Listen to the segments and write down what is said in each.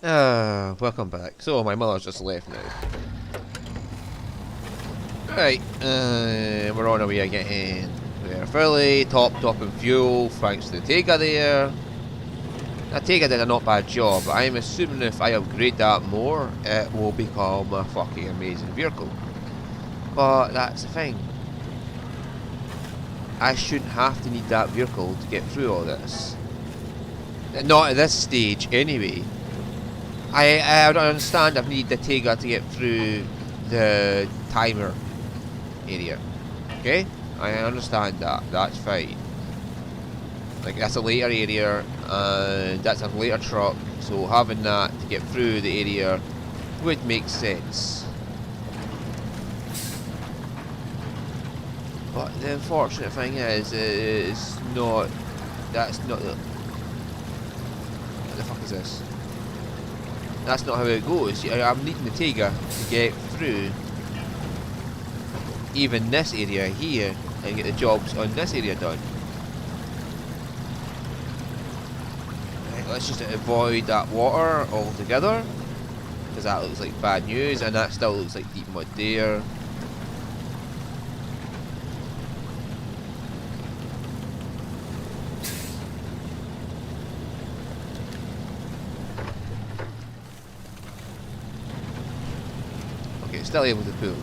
Welcome back. So, my mother's just left now. Right, we're on our way again. We're fairly topped up in fuel, thanks to the Tega there. That Tega did a not bad job, but I'm assuming if I upgrade that more, it will become a fucking amazing vehicle. But that's the thing. I shouldn't have to need that vehicle to get through all this. Not at this stage, anyway. I don't understand. I've needed the Tega to get through the timer area. Okay, I understand that. That's fine. Like that's a later area, and that's a later truck. So having that to get through the area would make sense. But the unfortunate thing is, it's not. That's not. What the fuck is this? That's not how it goes. I'm needing the Tega to get through even this area here and get the jobs on this area done. Right, let's just avoid that water altogether, because that looks like bad news, and that still looks like deep mud there. Still able to pull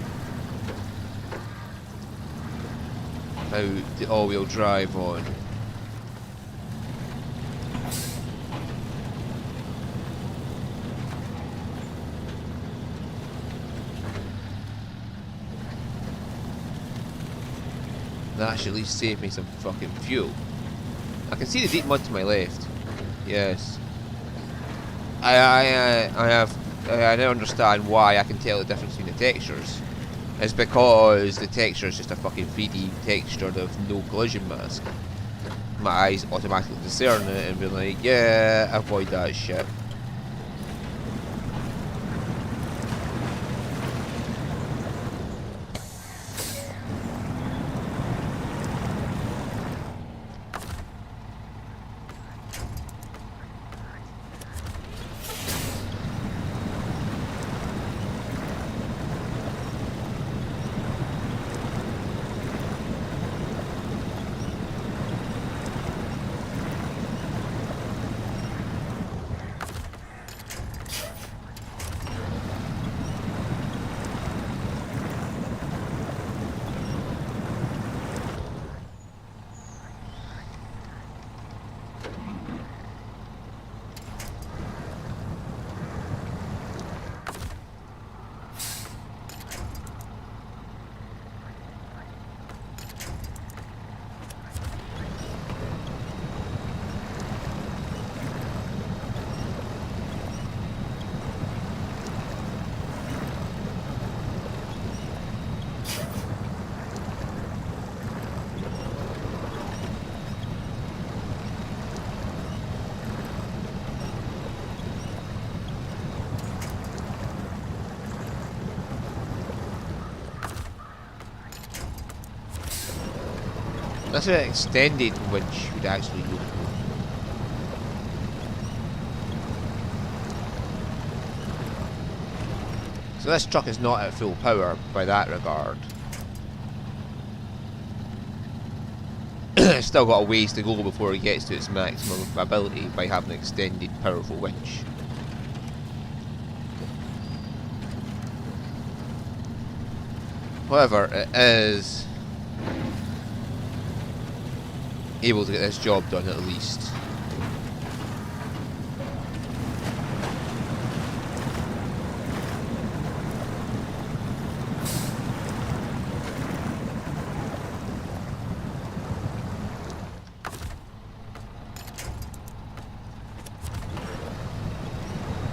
out the all-wheel drive on. That should at least save me some fucking fuel. I can see the deep mud to my left. Yes. I now understand why I can tell the difference between the textures. It's because the texture is just a fucking 3D texture of no collision mask. My eyes automatically discern it and be like, yeah, avoid that shit. That's an extended winch would actually look cool. So this truck is not at full power by that regard. It's still got a ways to go before it gets to its maximum ability by having an extended powerful winch. However, it is able to get this job done at least.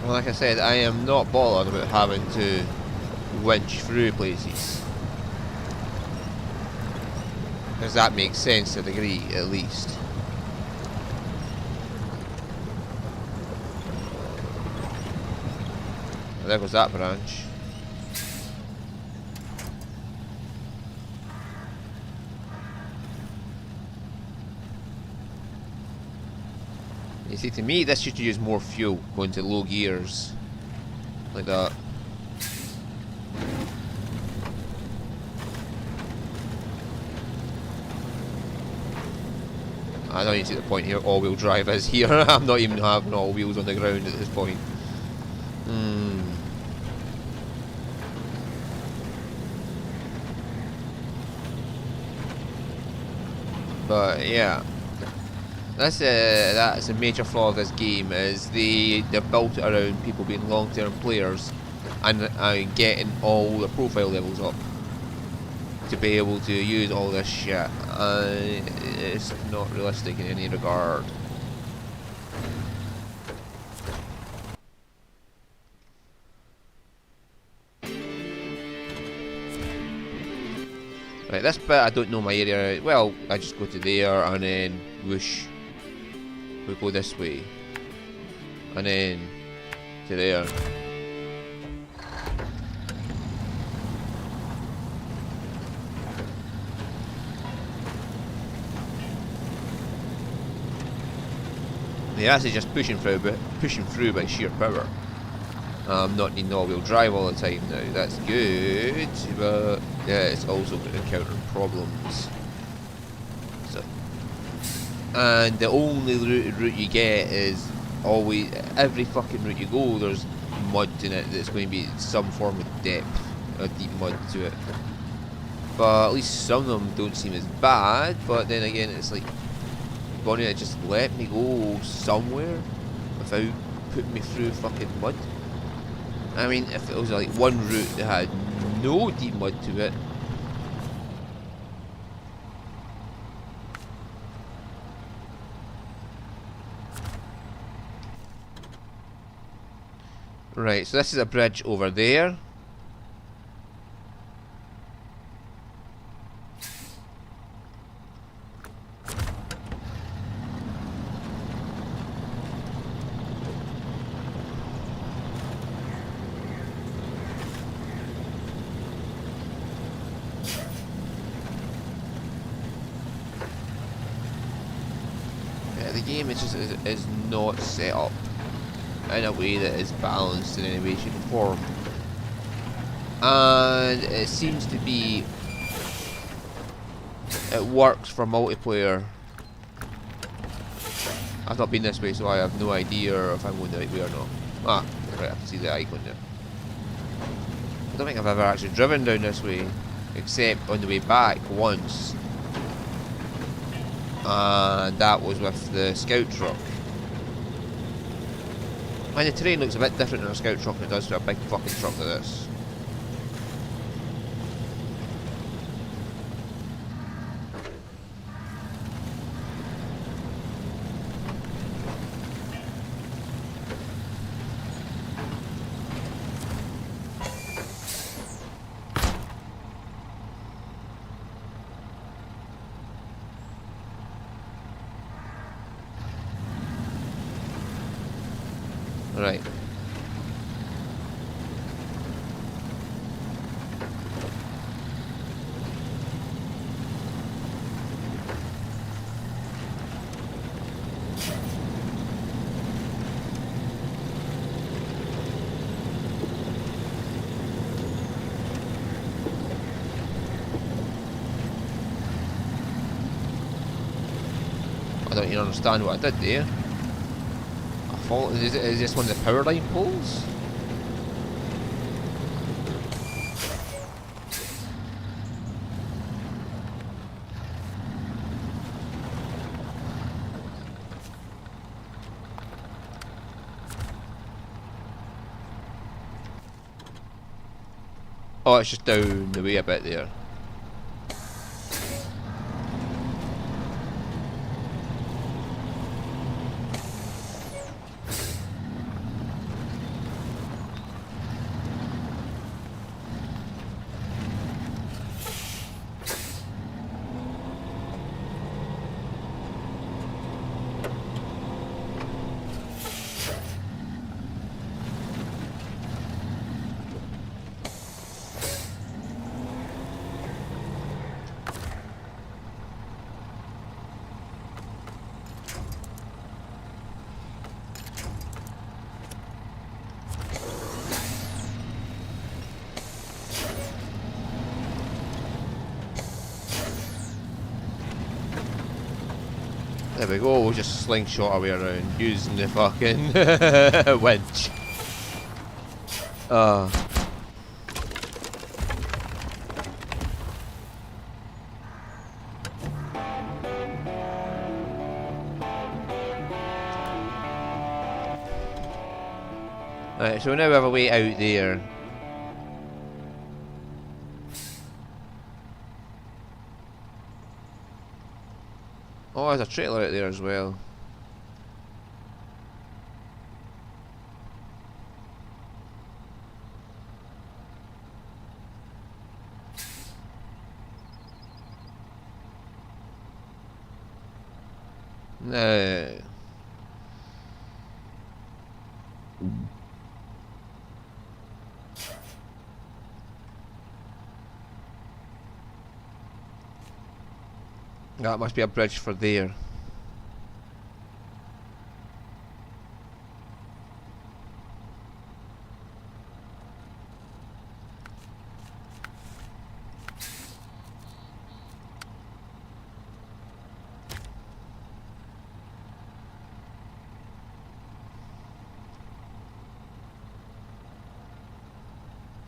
Well, like I said, I am not bothered about having to winch through places, because that makes sense to a degree, at least. Well, there goes that branch. You see, to me, this should use more fuel going to low gears. Like that. I don't even see the point here. All-wheel drive is here. I'm not even having all wheels on the ground at this point. But yeah, that's a major flaw of this game, is they built it around people being long-term players and getting all the profile levels up to be able to use all this shit. It's not realistic in any regard. Right, this bit I don't know my area. Well, I just go to there and then whoosh. We go this way. And then to there. They're actually just pushing through by sheer power. Not needing all-wheel drive all the time now. That's good, but yeah, it's also encountering problems. So, and the only route you get is always, every fucking route you go, there's mud in it that's going to be some form of depth, or deep mud to it. But at least some of them don't seem as bad. But then again, it's like, Bonnie, just let me go somewhere without putting me through fucking mud. I mean, if it was like one route that had no deep mud to it. Right, so this is a bridge over there. The game is not set up in a way that is balanced in any way, shape or form, and it seems to be, it works for multiplayer. I've not been this way, so I have no idea if I'm going the right way or not. Ah, right, I can see the icon there. I don't think I've ever actually driven down this way, except on the way back once. And that was with the scout truck. And the terrain looks a bit different in a scout truck than it does to a big fucking truck like this. Right. I don't even understand what I did there. Is this one of the power line poles? Oh, it's just down the way a bit there. There we go, we'll just slingshot our way around using the fucking winch. Right, so now we have a way out there. Oh, there's a trailer out there as well. No. That must be a bridge for there.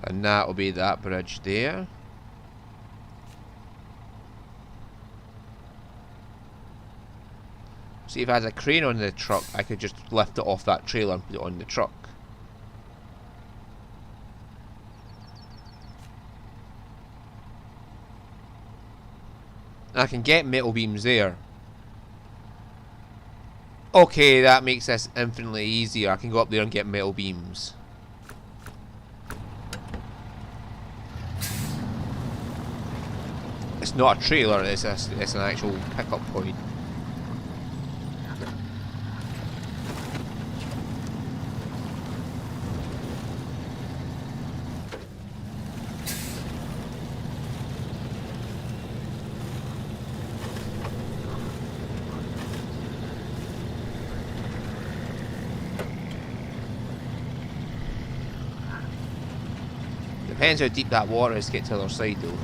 And that will be that bridge there. See, if I had a crane on the truck, I could just lift it off that trailer and put it on the truck. And I can get metal beams there. Okay, that makes this infinitely easier. I can go up there and get metal beams. It's not a trailer, it's an actual pickup point. Depends how deep that water is to get to the other side though.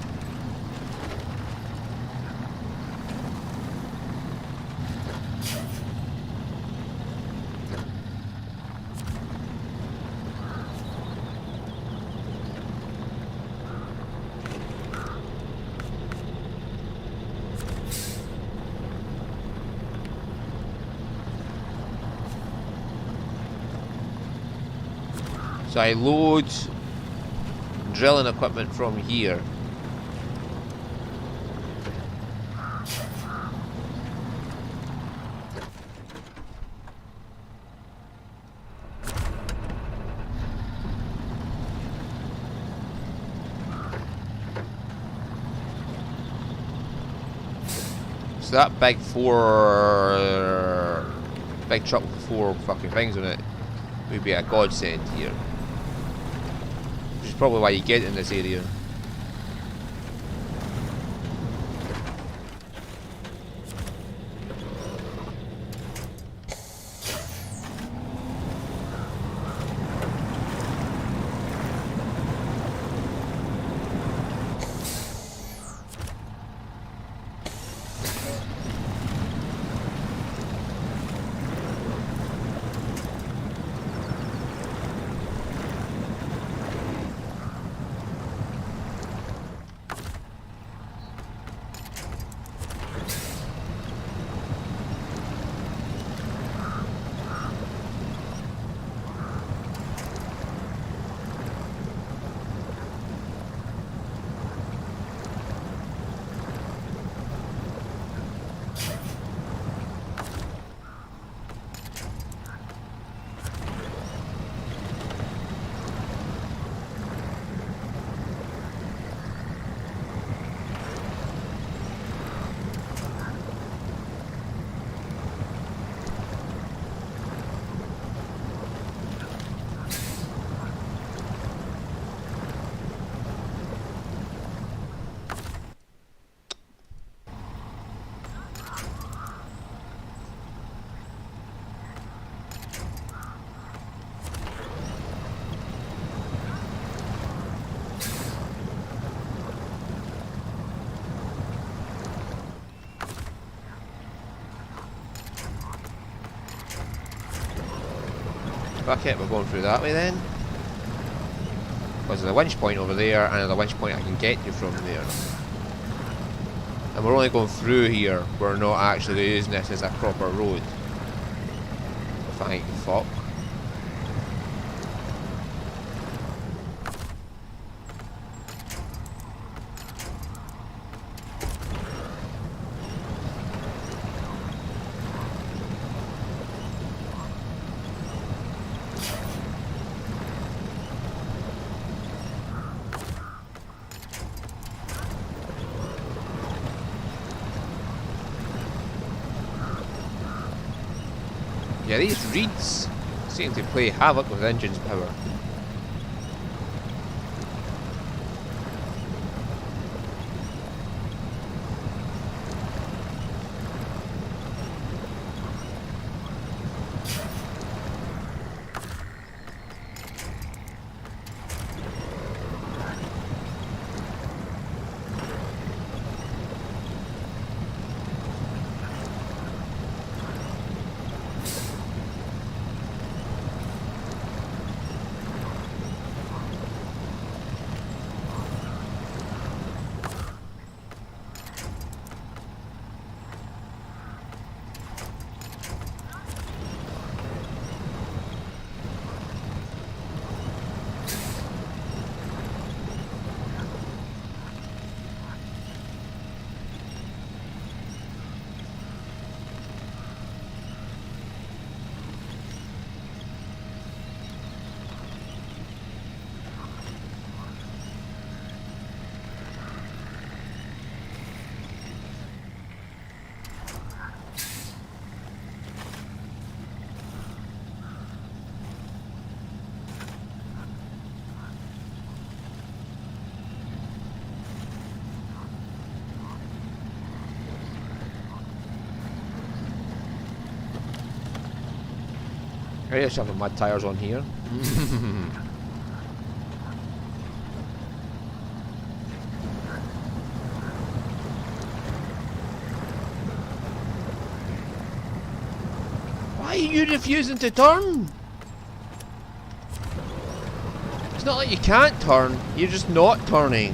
So I load drilling equipment from here. So that big big truck with 4 fucking things on it would be a godsend here. Which is probably why you get in this area. Fuck it, we're going through that way then. Because there's a winch point over there, and there's a winch point I can get you from there. And we're only going through here. We're not actually using this as a proper road. Thank fuck. Yeah, these reeds seem to play havoc with engine's power. I just have mud tyres on here. Why are you refusing to turn? It's not like you can't turn, you're just not turning.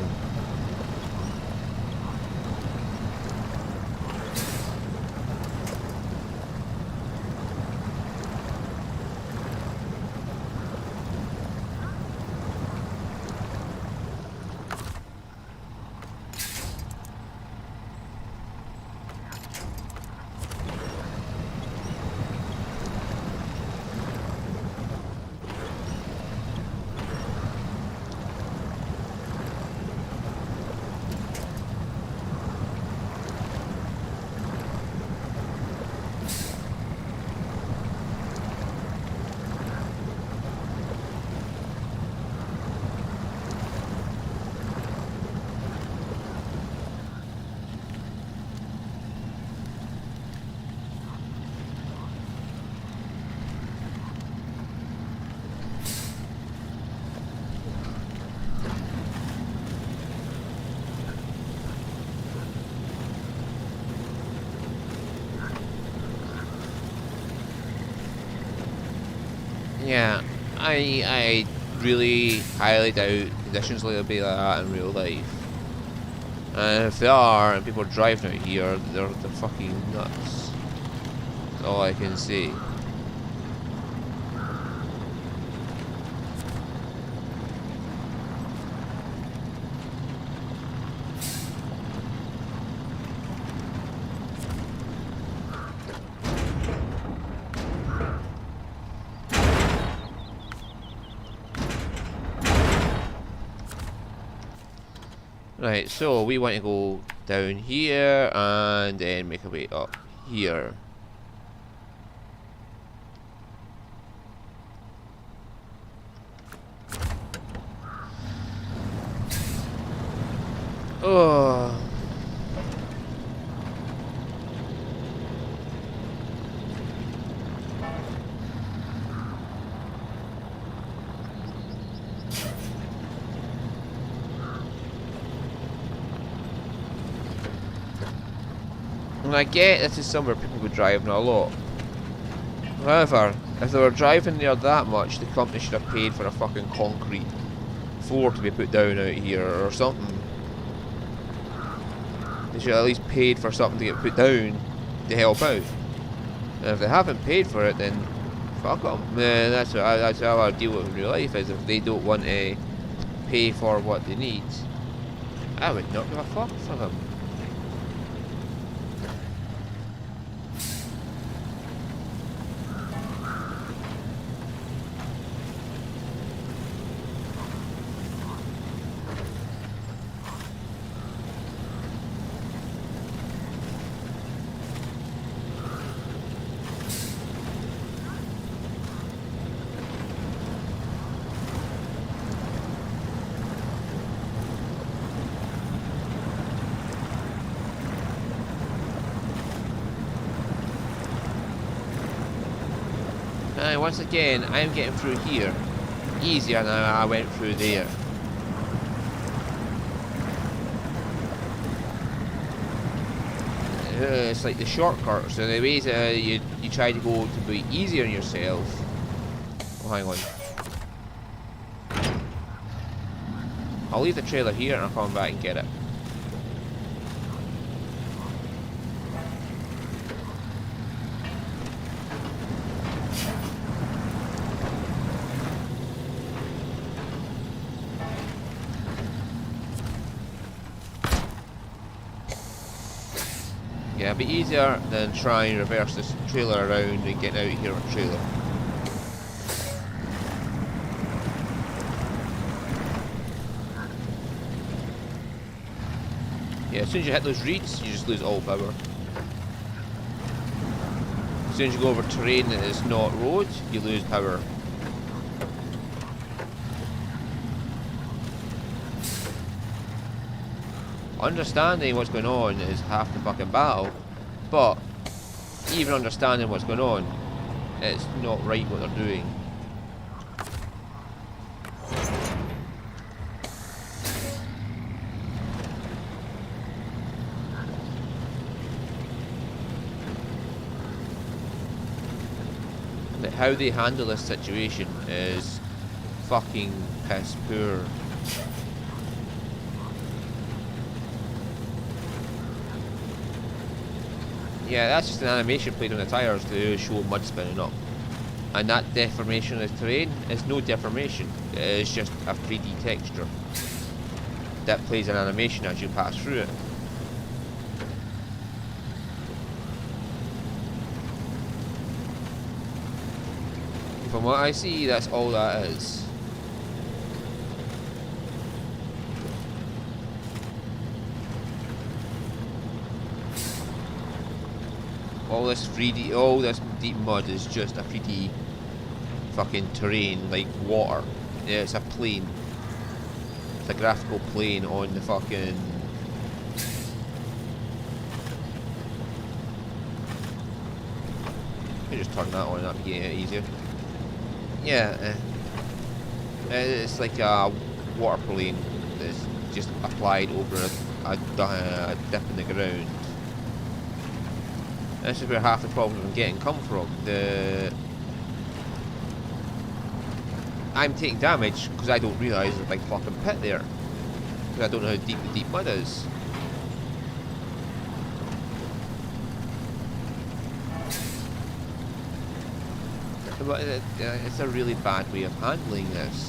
Yeah, I really highly doubt conditions will be like that in real life. And if they are, and people are driving out here, they're fucking nuts. That's all I can say. Right, so we want to go down here and then make our way up here. Oh. And I get this is somewhere people would drive a lot. However, If they were driving there that much, the company should have paid for a fucking concrete floor to be put down out here or something. They should have at least paid for something to get put down to help out. And if they haven't paid for it, then fuck them. That's how I deal with it in real life, is if they don't want to pay for what they need, I would not give a fuck for them. And once again, I'm getting through here easier than I went through there. It's like the shortcuts, so the ways you try to go to be easier on yourself. Oh, hang on. I'll leave the trailer here and I'll come back and get it. Yeah, it'd be easier than trying to reverse this trailer around and getting out of here on a trailer. Yeah, as soon as you hit those reeds, you just lose all power. As soon as you go over terrain that is not road, you lose power. Understanding what's going on is half the fucking battle, but even understanding what's going on, it's not right what they're doing. Like how they handle this situation is fucking piss poor. Yeah, that's just an animation played on the tyres to show mud spinning up. And that deformation of the terrain is no deformation, it is just a 3D texture that plays an animation as you pass through it. From what I see, that's all that is. All this 3D, all this deep mud is just a 3D fucking terrain, like water. Yeah, it's a plane. It's a graphical plane on the fucking... I just turn that on, that'd be getting it easier. Yeah, it's like a water plane that's just applied over a dip in the ground. This is where half the problem I'm getting come from. I'm taking damage because I don't realise there's a big fucking pit there. Because I don't know how deep the deep mud is. But it's a really bad way of handling this.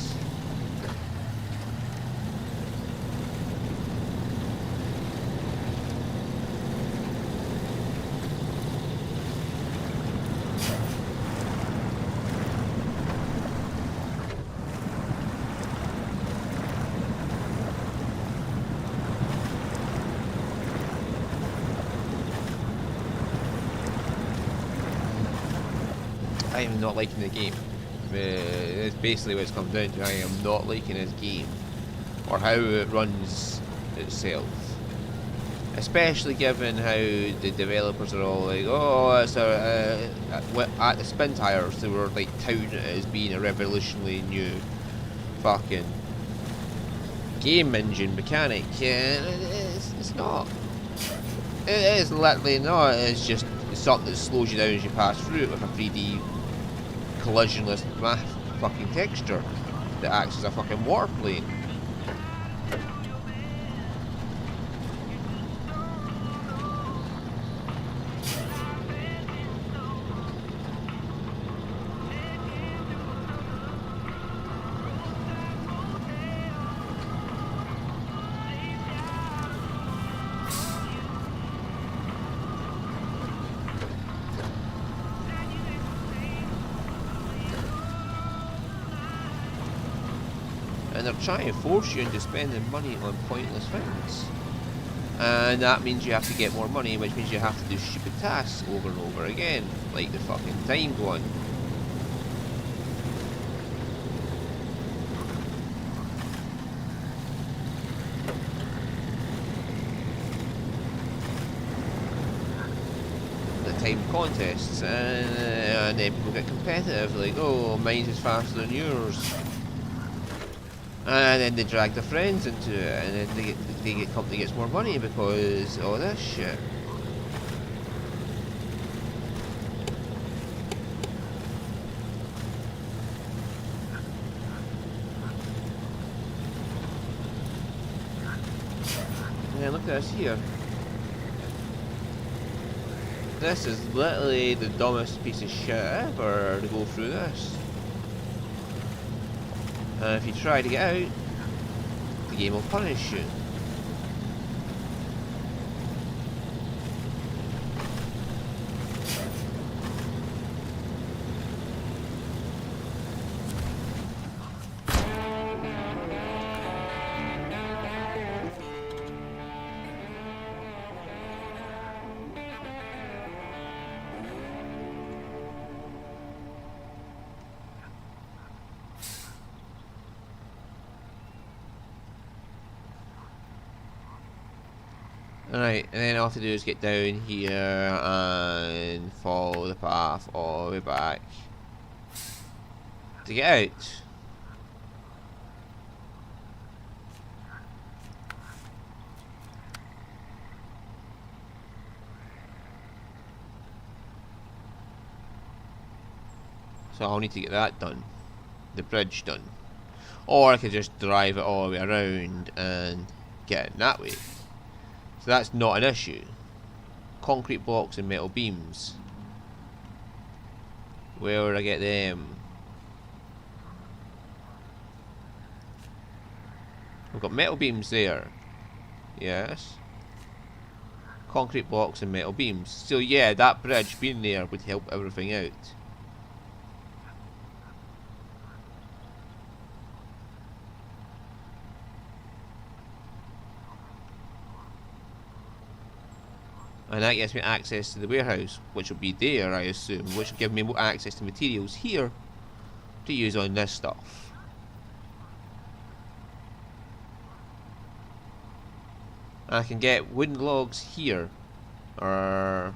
I am not liking the game. It's basically what it's come down to. I am not liking this game, or how it runs itself. Especially given how the developers are all like, oh, it's at the spin tires, they were like touting it as being a revolutionary new fucking game engine mechanic. Yeah, it's not. It is literally not. It's just something that slows you down as you pass through it with a 3D collisionless fucking texture that acts as a fucking warplane. And they're trying to force you into spending money on pointless things. And that means you have to get more money, which means you have to do stupid tasks over and over again, like the fucking time one. The time contests, and then people get competitive, like, oh, mine is faster than yours. And then they drag their friends into it, and then the company gets more money because all this shit. Yeah, look at this here. This is literally the dumbest piece of shit ever to go through this. And if you try to get out, the game will punish you. Alright, and then all I have to do is get down here and follow the path all the way back to get out. So I'll need to get that done, the bridge done. Or I could just drive it all the way around and get it that way. So that's not an issue. Concrete blocks and metal beams. Where would I get them? We've got metal beams there. Yes. Concrete blocks and metal beams. So yeah, that bridge being there would help everything out. And that gets me access to the warehouse, which will be there, I assume, which will give me more access to materials here to use on this stuff. I can get wooden logs here, or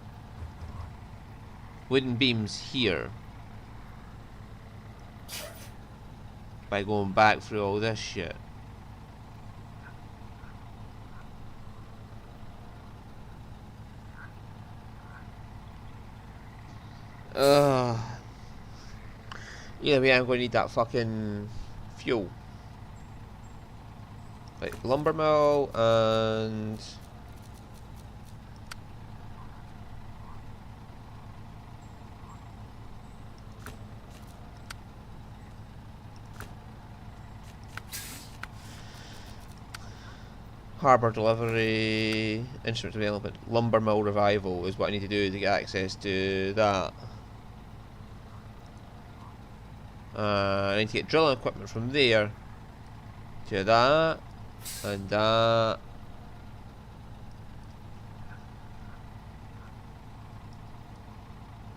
wooden beams here, by going back through all this shit. Either way, I'm going to need that fucking fuel. Like lumber mill and harbour delivery, instrument development, lumber mill revival is what I need to do to get access to that. I need to get drilling equipment from there to that and that.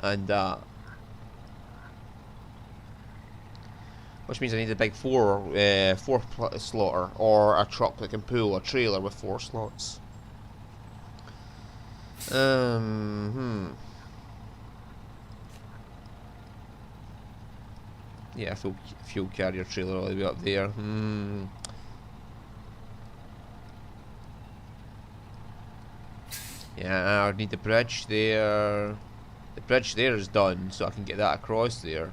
And that. Which means I need a big four slotter, or a truck that can pull a trailer with 4 slots. Yeah, fuel carrier trailer all the way up there. Yeah, I need the bridge there. The bridge there is done, so I can get that across there.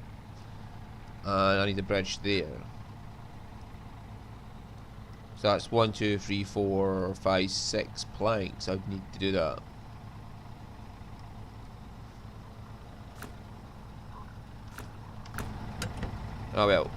And I need a bridge there. So that's 1, 2, 3, 4, 5, 6 planks. I would need to do that. Oh well.